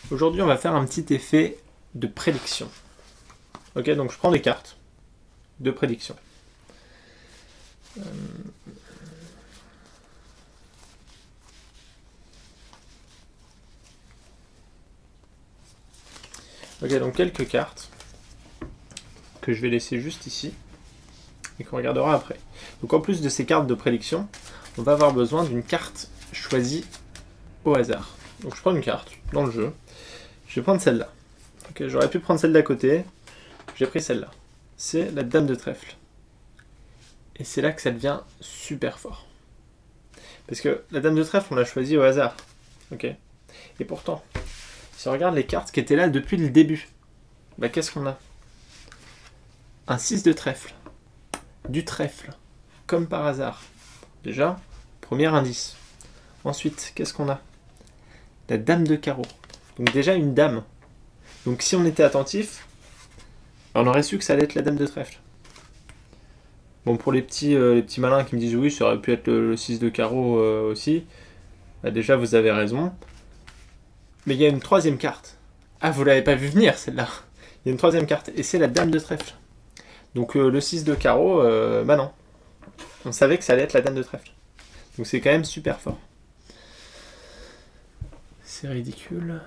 Aujourd'hui, on va faire un petit effet de prédiction. Ok, donc je prends des cartes de prédiction. Ok, donc quelques cartes que je vais laisser juste ici et qu'on regardera après. Donc en plus de ces cartes de prédiction, on va avoir besoin d'une carte choisie au hasard. Donc je prends une carte dans le jeu. Je vais prendre celle-là. Okay, j'aurais pu prendre celle d'à côté. J'ai pris celle-là. C'est la dame de trèfle. Et c'est là que ça devient super fort. Parce que la dame de trèfle, on l'a choisie au hasard. Ok. Et pourtant, si on regarde les cartes qui étaient là depuis le début, bah qu'est-ce qu'on a? Un 6 de trèfle. Du trèfle. Comme par hasard. Déjà, premier indice. Ensuite, qu'est-ce qu'on a? La dame de carreau. Donc déjà une dame. Donc si on était attentif, on aurait su que ça allait être la dame de trèfle. Bon, pour les petits malins qui me disent oui, ça aurait pu être le 6 de carreau aussi, bah déjà vous avez raison. Mais il y a une troisième carte. Ah, vous l'avez pas vu venir celle-là. Il y a une troisième carte, et c'est la dame de trèfle. Donc le 6 de carreau, bah non. On savait que ça allait être la dame de trèfle. Donc c'est quand même super fort. C'est ridicule.